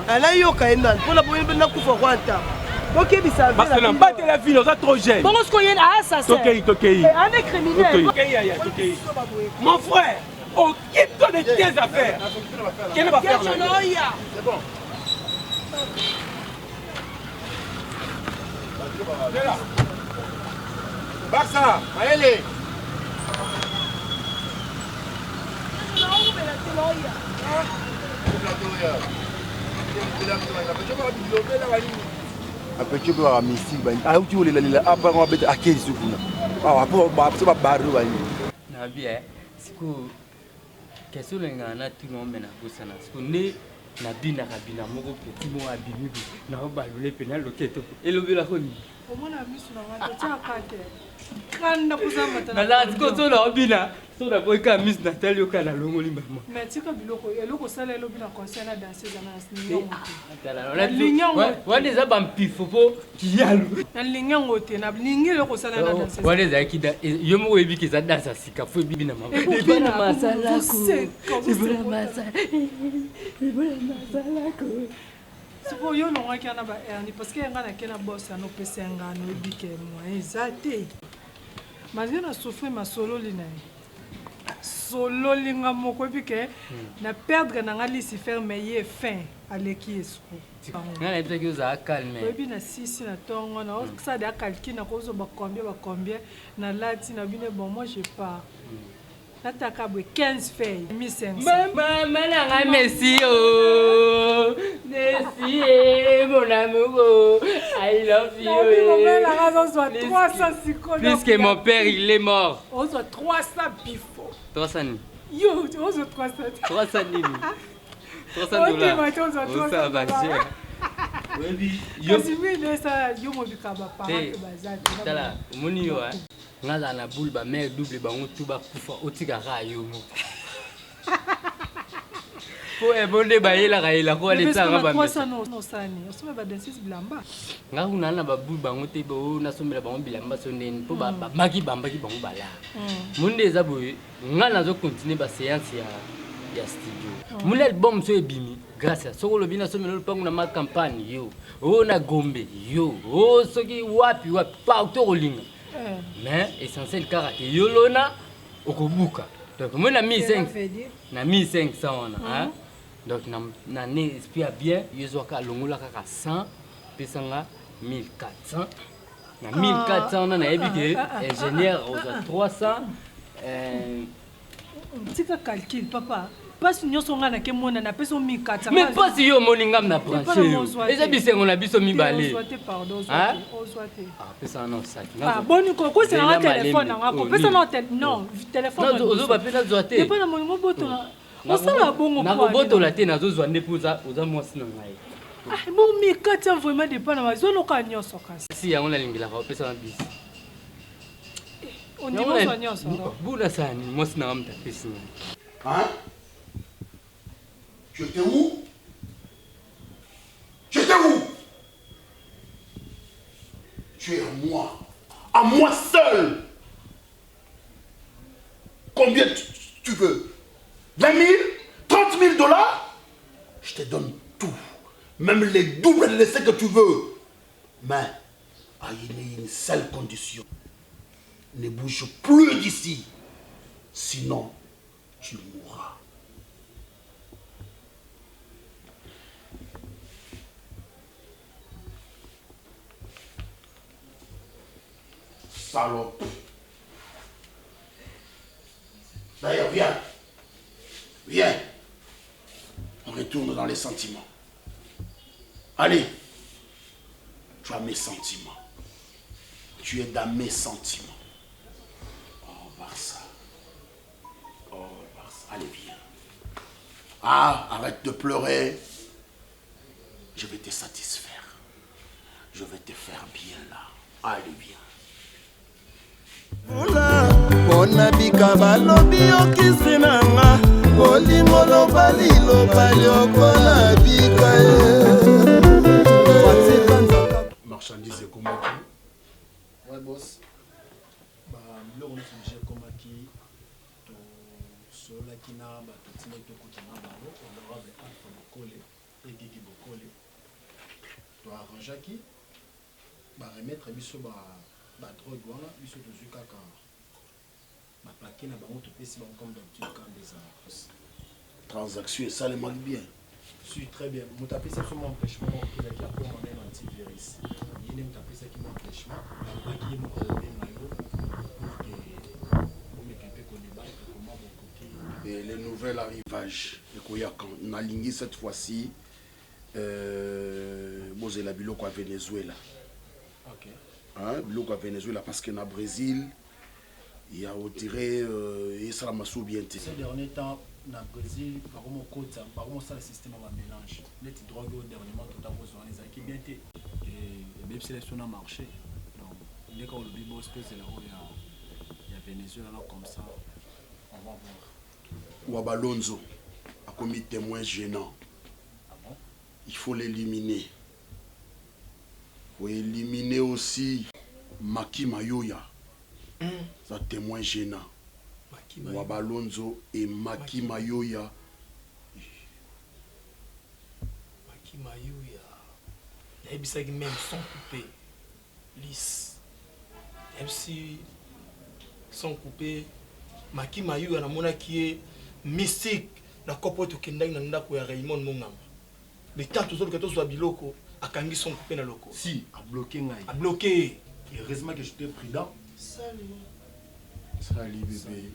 Elle a eu au Kaïnan. Pour la première fois, il faut voir. Ok, ça va. Barcelone, battez la ville, on est trop jeune. Bon, ce qu'on y a, ça c'est. Tokei. Un criminel. Tokei. Mon frère. Occupe-toi de tes affaires. Quelle va faire là? C'est bon. Barça, allez. Après tu peux avoir mystique, ah où tu veux les après on va mettre à quel souffle. Ah après ça va barrer na bien siko question lenga na tuno mena bosana siko ne na bina kabina moko petit mo abimi na balule pena loketo elobela koni omona misu na ngata cha kate kanda kusama tana na siko to na bina so na boika miss Nathalie okana longoli mama mais tika biloko eloko sala elobina concert na danser za na sinyo wana za bampifo po kiyalo na linyango te na lingi eloko sala na danser wana za kida yo mo webi ke za danser sika fo bibi na mama ibana masala ko ibana masala ko sipo yo no ngaki na ba erni parce que ngana kena boss ano pesenga no bike mo ezate mazie na souffrir ma sololi na ye sololi nga moko epi ke na perdre na nga Lucifer me ye fin aleki esco nga na yebisaki ozala calme oyebi na sisi na ntongo na osala de akalki na kozoba combien na lati na bino bon moi je pars nataka boye 15 feuilles 1500 mama nanga merci merci mon amour I love you puisque mon père il est mort ozo 300 bifo 300 yo ozo 300 300 $300 ça va cher tala omoni yo nga za na boule bamare double bango tu bakufa otikaka yo moko po ebonde bayelaka yelako aletsanga nga kuna na baboule bango te nasomela bango bilamba so ndeni mpo bamaki bambaki bango balaa monde eza boye nga nazokontinue baséance ya studio moni album so ebimi grâce soko olobi nasomela olupango na makampagne yo na gombe yo soki wapi partout okolinga mais essentiel kaka te yo lona okobuka donc moi na 1500 wana donc na ne esprit ya bien yo zwaka longola kaka 100 pesanga 1400 na 1400 wana nayebi ke ingénieur ozwa 300 tika calcul papa pasi nyonso nga na kemona na peso 1400 mais pasi yo moni ngam na branché eza bisengo na biso mibale pesa na osaki boni kokosa na telefone nanga ko pesa na telefone ozoba pe nazwa te epa na molingo botola osala bongo nakobotola te nazozwa nde mpo oza mwasi na ngai bon 1400 vraiment depa na bazoloka nyonso kasi si yango nalingelaka opesa na bisi ondimozwa nyonso buna sani mwasi na nga mutapesi ngai J'étais où? J'étais où? Tu es à moi seul. Combien tu veux? 20 000? 30 000 $? Je te donne tout. Même les doubles de l'essai que tu veux. Mais, à une seule condition. Ne bouge plus d'ici. Sinon, tu mourras. Salope. D'ailleurs, viens. On retourne dans les sentiments. Allez. Tu as mes sentiments. Tu es dans mes sentiments. Oh, Barça. Allez, viens. Arrête de pleurer. Je vais te satisfaire. Je vais te faire bien là. Allez, viens. mpona bika balobi okisi na nga olingo lobali okola bika marchandise ekomaki ouais boss biloko nyonso déjà ekomaki tosololaki na bato ntina tokutana bango honorable alpha bokole egigi bokole toarrangeaki baremettre biso badrogue wana biso tozwi kaka bapake na bango topesi bango comme d'habitude quand des arts transaction esalemaki bien suis très bien moto apesaki mo empêchement okelaki akomona na antivirus ye nde moto apesaki mo empêchement alobaki ye moko obenga yo pour ke omeka mpe kodebate koma bokoki et le nouvel arrivage ekoyaka nalingi cette fois-ci bozela biloko ya Venezuela. Ok. Biloko ya Venezuela parce que na Brésil il y a on dirait et ça la massou bien té. Ces derniers temps na Brésil par mon côté par mon ça le système va mélange les drogues au dernièrement tout à besoin les acquis bien té et même si les sont en marché donc dès qu'on le bibo espèce là où il y a Venezuela là comme ça on va voir. Wabalonzo a commis témoin gênant. Ah bon? Il faut l'éliminer. Il faut éliminer aussi Maki Mayoya. Ça témoin gênant. Wabalonzo et Maki Mayoya. Maki Mayoya. Il y a même son coupé. Lisse. Même si sans couper maki mayu na mona qui est mystique na kopo to kendang na ndako ya Raymond Mongamba le temps toujours que to soit biloko akangi son coupé na loko si a bloqué ngai a bloqué heureusement que j'étais prudent. Salut. Salut bébé,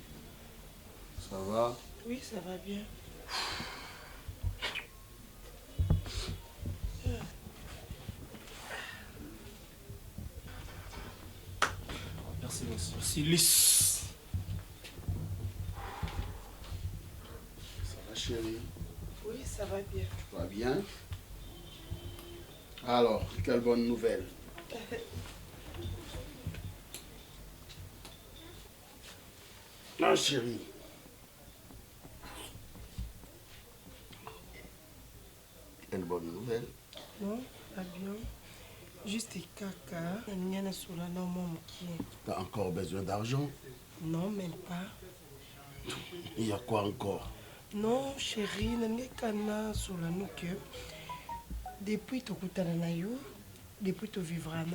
ça va? Oui, ça va bien. Merci, merci. C'est lisse. Ça va chérie? Oui, ça va bien. Tu vas bien? Alors, quelle bonne nouvelle? Non, chérie. Une bonne nouvelle? Non, pas bien. Juste caca. T'as encore besoin d'argent? Non, même pas. Il y a quoi encore? Non, chérie, depuis que tu es depuis que tu vivras un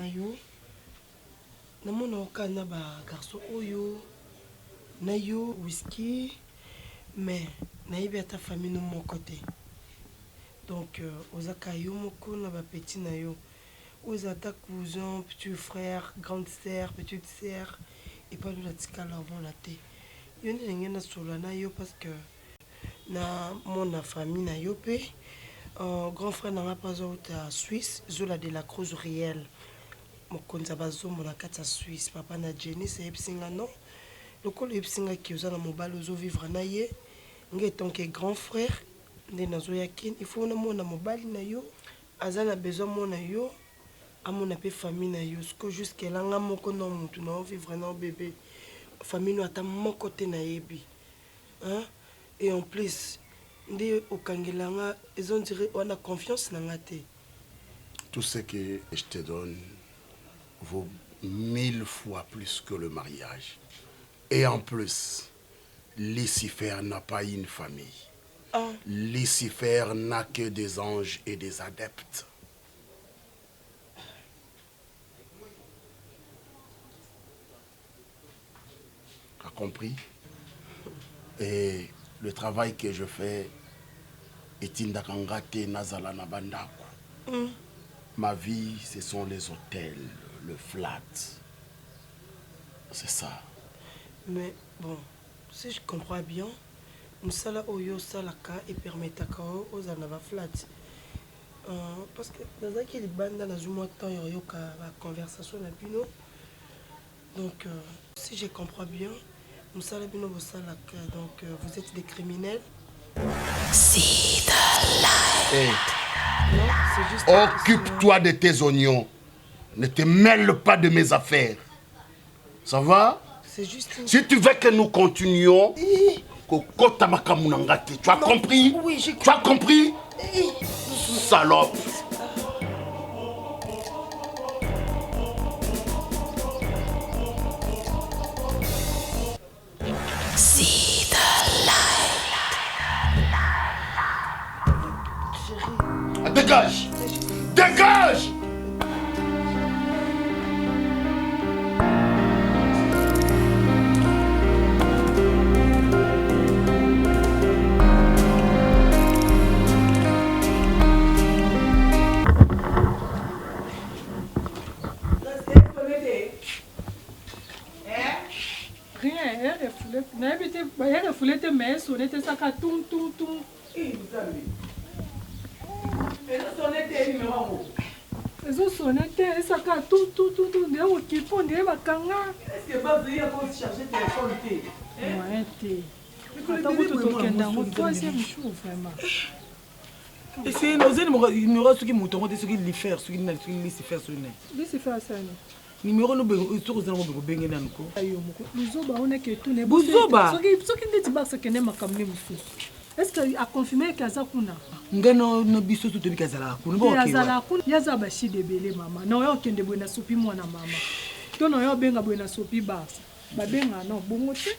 garçon nayo whisky, mais naïbe à ta famille de mon côté. Donc, aux akayo moko na ba petit nayo, aux ata cousin, petit frère, grande sœur, petite sœur, et pas nous la tikala avant la thé. Yoni ngena solo nayo parce que na mon famille nayo pe grand frère n'a pas autre à Suisse, zola de la Croix réelle. Mon konzabazo mon akata Suisse, papa na Jenny c'est epsinga non. Le col epsinga qui usa na mobile ozo vivre na ye, nge tant que grand frère nde nazo yakin, il faut na mona mobile na yo, azana besoin mona yo, a mon appé famille na yo, ce que jusqu'à là nga moko non mutu na vivre na bébé. Famille no ata mon côté na yebi. Hein? Et en plus nde okangelanga ils ont dirait on a confiance na ngate. Tout ce que je te donne vaut 1000 fois plus que le mariage. Et en plus, Lucifer n'a pas une famille. Ah. Lucifer n'a que des anges et des adeptes. Tu as compris? Et le travail que je fais est indakangate nazala na bandako. Ma vie, ce sont les hôtels, le flat. C'est ça. Mais bon, si je comprends bien, Moussala Oyo Salaka et permetaka aux anava flat. Parce que dans un qui est bande dans un temps, il y a la conversation la bino. Donc, si je comprends bien, Moussala Bino Salaka, donc vous êtes des criminels. See the light. Occupe-toi de tes oignons. Ne te mêle pas de mes affaires. Ça va? Juste... Si tu veux que nous continuions, tu as compris? Oui, j'ai compris. Tu as compris? Salope. See the light. Dégage! Dégage! Elle refoulait tes mains, sonnait tes sacs à tout. Ils ont sonné tes sacs à tout. Ils ont occupé, on dirait bakanga. Est-ce que vas venir pour charger tes téléphone? Ouais, t'es. Attends, tu te tiens dans mon troisième jour, vraiment. Et c'est nos numéros ceux qui m'ont dit ce qu'ils faire, ce qu'ils laissent faire, ce qu'ils laissent faire ça. Numéro no bengo zana mo bengo na nko ayo moko buzoba on que tout ne buzoba soki ndeti baksa kene makamne mususu est-ce que a confirmer que za kuna ngano no biso tout bi kazala kuna bo okay yazala kuna yaza bashi de bele mama no yo kende bwena sopi mwana mama to no yo benga bwena sopi basa babenga no bongo te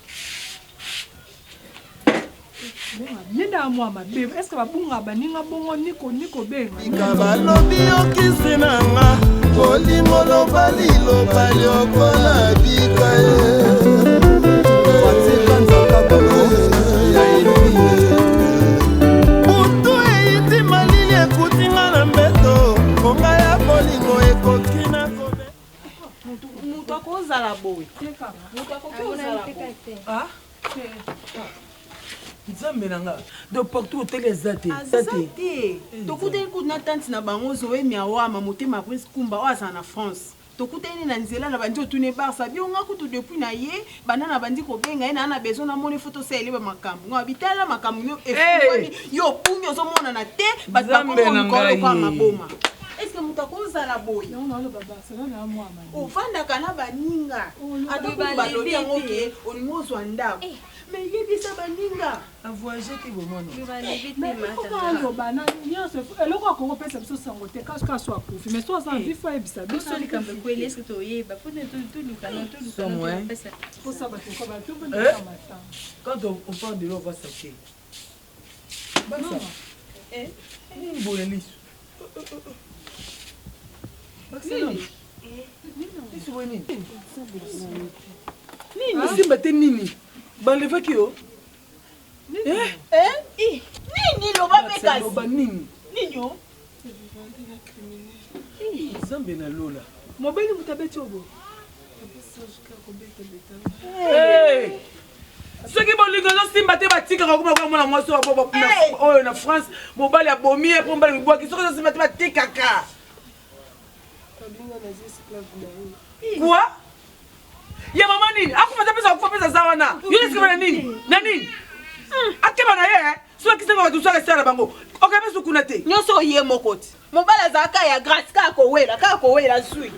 Yenda moi ma bébé est-ce que babunga baninga bongo niko benga ikabalobi okisinanga kolingo lobali lokola bikaye Ah? Nzambe nanga de partout hotel eza te tokutani kutu na tante na bango zoe miawama motema prince kumba oyo aza na france tokutani na nzela na bandi otune barsa bionga kutu depuis na ye banda na bandi kobenga ye na besoin namoni foto sa eleba makambo nga bitala makambo efungwami yo pumi ozomonana te bato bakomokolo kwa maboma eske moto akozala boye ovandaka na baninga ata kutu balobi yango ke olingi ozwa ndako mais yebisa baninga avoyage te bomono eloko akongo pesa biso sango te kaso akufi mais so aza na vifo ayebisa biso likambo ekweli eske toyeba quand on parle de l'eau on va saquer nini boye liso liso boye nini nini simba te nini balevaki yo nini loba mekasi nini nini nzambe na lola mobeli moto abeti obo soki bolingo ozosimba te batikaka kuma komona mwasi oyo na france mobali abomi ye po mobali mibwaki soki ozosimba te batikaka kwa ya mama nini akufata pesa akufa pesa za wana yo esikaba na nini na nini akeba na ye soki kisanga bato soki esala bango okapesa kuna te nyonso oye moko te mobali azalaka ya grâce kaka kowela zwi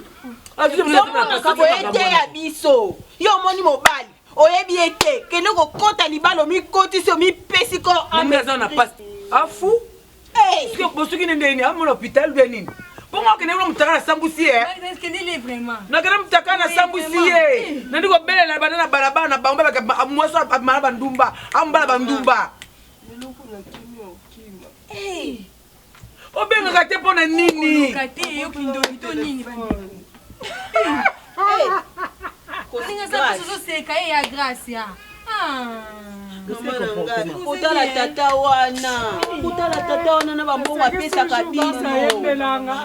omonaka boye te ya biso yo omoni mobali oyebi ye te kende kokota libala omikotisi omipesi ko aza na pasi afu bosoki nende nini amona hôpital bia nini pongo okende kuna mutaka na sambusi ye nakende mutaka na sambusi ye nandi kobelela bana na balabala na bango mwaso amala bandumba ambala bandumba obengaka te mpo na nini kotala tata wana na bambongo apesaka bino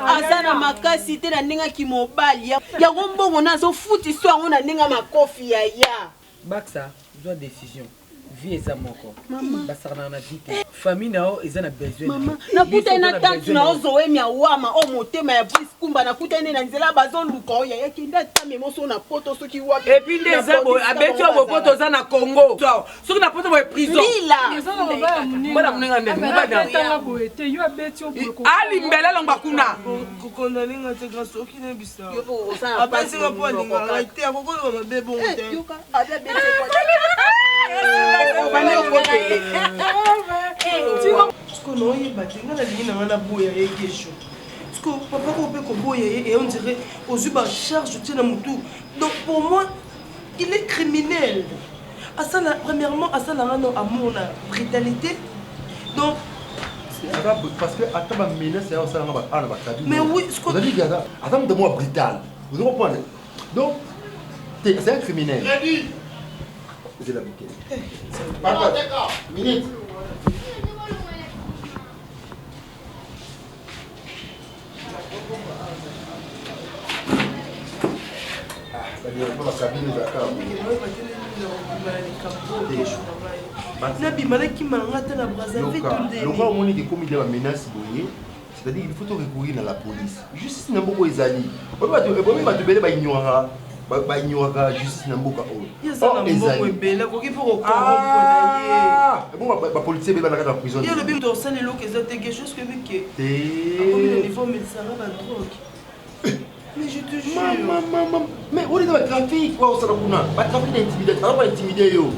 aza na makasi te na ndenge akimobali yango mbongo na azofutisa yango na ndenge makofi ya ya baksa zwa décision vie eza moko basakana na vie te famille nao eza na besoin nakutani na tante na ozoemi awama o motema ya brise kumba nakutani na nzela bazoluka oyo yakende ata memoso na poto soki wapi epuis nde eza boye abeti oyo boye poto oza na congo soki na poto boye prison bana moninga ndelimbela alongba kuna kokondalinga te grâce soki nebisa apesinga mpo alinganga te akokoloba mabe bongo te Parce que non, il est battu. On a dit qu'on a boya et question. Parce que papa peut koboya et on dirait aux yeux par charge de Moutou. Donc pour moi, il est criminel. Premièrement, à ça, là, non, à mon brutalité. Donc parce que attends, ma menace, c'est ça, mais oui, ce qu'on a dit, attends, de moi brutal. Vous comprenez? Donc, c'est un criminel. C'est la bouquet. Papa, d'accord, minute. Loka omoni ke komi de ba menace boye, c'est-à-dire il faut to recourir à la police. Justice na mboko ezali. Obi bato bele ba ignorera. Ba ignorera justice na mboka oyo. Yesa na mboko ebele koki po ko corrompre bon ba policier bele na prison. Il y a le bim de ça les locs exact quelque chose que que au niveau médecin ba drogue. Mais je te jure. Maman, mais on est dans le trafic quoi au Salakuna. Pas trafic d'intimidation, ça va pas intimider yo.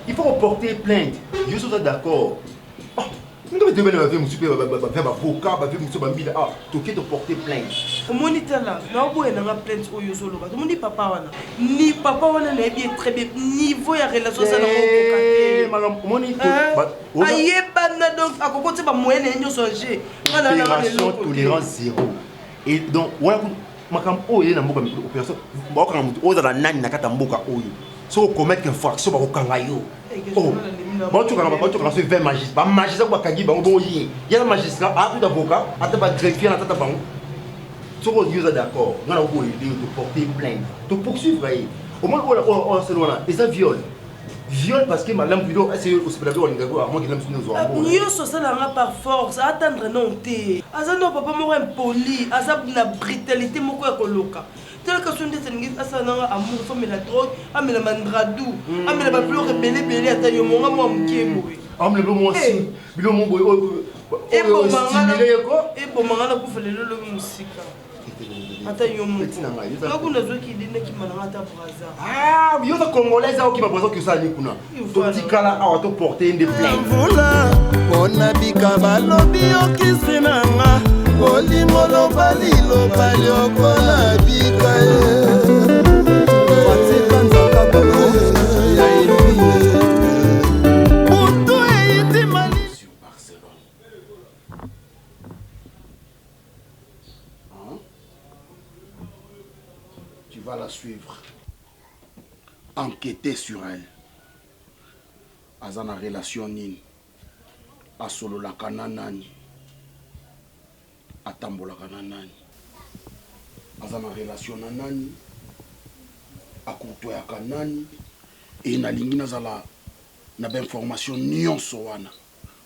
Il faut porter plainte. Je suis d'accord. Nous devons devenir avec mon super avocat, avec mon super mille. Ah, tu veux te porter plainte. Au moniteur là, non boy na plainte au yozolo. Tu me dis papa wana. Ni papa wana na bien très bien niveau ya relation ça na avocat. Madame moniteur. Aye bana donc akoko te ba moyen nyo songer. Opération tolérance zéro. Et donc voilà makambo oyo na mboka opération mboka na mutu oza na nani na kata mboka oyo. So commettre infraction ba kokanga yo. Oh, tu as fait 20 magistrats. Les magistrats qui ont fait il y a des magistrats, tout avocat, un greffier, un avocat. Tu es d'accord. On a de porter plainte. De poursuivre. Au moins, on se voit là. Et ça viole. viol parce que madame vidéo c'est aussi pour la vidéo on moi qui l'aime nous avons nyonso osalanga par force attendre non te aza no papa moko impoli aza na brutalité moko ya koloka telaka so ndete ndenge asalanga amour fo mela drogue amela mandradu amela babiloko ebele ata yo monga mwa mokie boye amela bo moi si bilo mo boye ebomanga na kufa lelo lobi mosika ata yo moko nazwaki lineki malanga ata braza yoza congolaise aoki babraza okesala ni kuna totikala awa toporte nde mvula mpona bika balobi okisi nanga bolingo loba liloba liokola bika fatika nzaka boko butu eyiti mali. Tu vas la suivre, enquêter sur elle. Azana relation nini, asolo la kananani, atambola kananani. Azana relation nanani, akutoya kanani, et na lingi nazala na ba information nyonso wana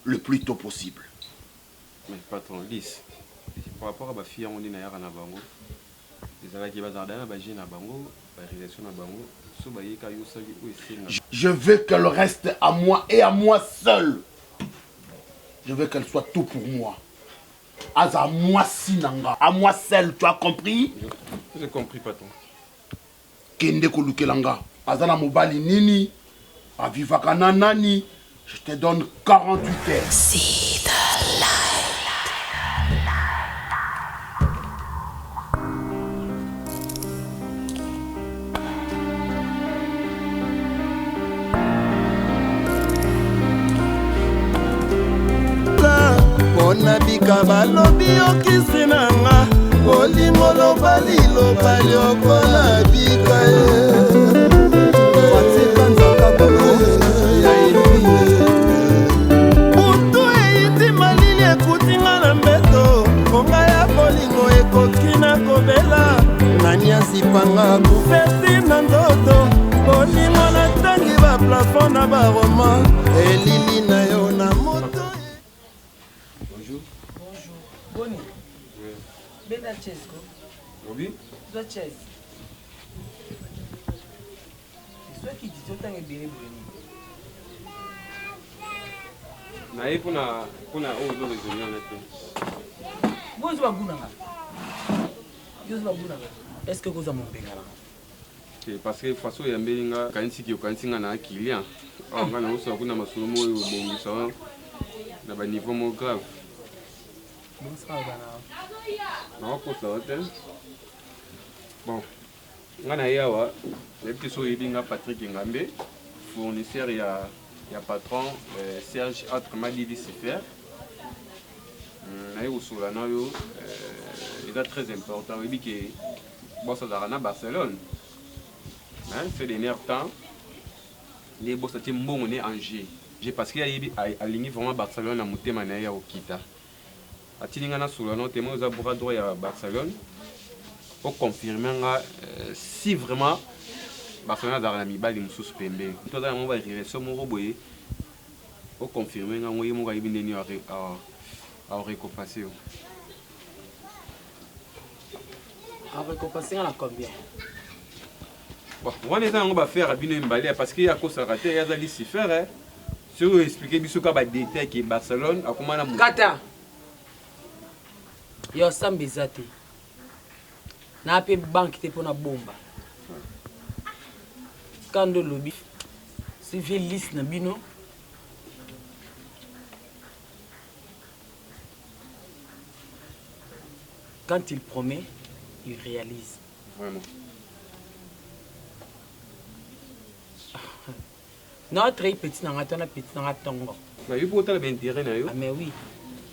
le plus tôt possible. Mais patron, lisse. Par rapport à ma fille, on dit na yara na bango. Je veux qu'elle reste à moi et à moi seul. Je veux qu'elle soit tout pour moi. À moi sinanga, à moi seul, tu as compris? J'ai compris, patron. Kende kolukelanga, azana mobali nini, aviva kananani, je te donne 48 heures. mpona bika balobi okisi nanga bolingo loba liloba liokola bika fatika nzaka boko butu eyiti malili ekutinga na mbeto konga ya bolingo ekoki na kobela nani asipanga kuverti na nzoto bolingo natangi baplafon na baroma elili na yo na moto. Boni. Bena Chesco. Oui. Toi Ches. C'est toi qui dis autant et bien Boni. Naïe pour na on doit raisonner en été. Bon je vais bounanga. Je vais bounanga. Est-ce que vous avez mon bengala? Parce que façon ya mbelinga kanisi ki kansinga na client. On va na uso kuna masolo mo bongisa na ba niveau mo grave. Non, pour ça, bon, on a yawa, les petits soyez Patrick Ngambe, fournisseur et patron Serge Autre m'a dit se faire. On a eu sur la noyo, il est très important. Il dit que boss à Barcelone, ces derniers temps, les boss étaient bon Angers. J'ai parce qu'il y a aligné vraiment Barcelone à monter manaya au Kita. Atilinga sur le nom témoin aux abourats droit à Barcelone pour confirmer si vraiment Barcelone a mis balle in suspendé. Tout ça on va arriver sur mon robot pour confirmer nga ngoye mo ga ibindeni à récompenser. À récompenser à combien? Bon, on est on va faire abiner mbalé parce qu'il y a cause raté il y a des si faire si vous expliquer biso ka ba détail que Barcelone a comment na Kata. Yo sambeza te na pe banque te pona bomba kando lobi civil liste na bino quand il promet il réalise vraiment. notre petit na ngata petit na tongo mais il faut t'as l'intérêt na yo. Ah mais oui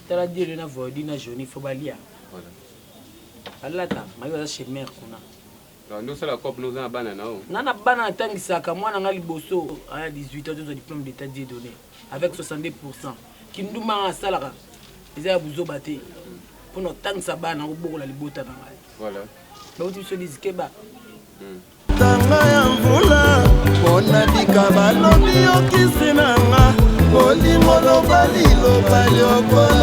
t'as dire na vodi na journée faut balia. Voilà. Allah ta mayo chez mère kuna. Nous c'est la coupe nous en banana. Nana bana tangisaka mwana nga liboso à 18 ans de diplôme d'état de donné avec 62%. Kinduma salaka. Ils a buzo baté. Pour no tangisa bana ko bokola libota na ngai. Voilà. Ba uti so dizikeba. Tanga ya mvula mpona bika balobi yokisi na nga olingo loba liloba liokola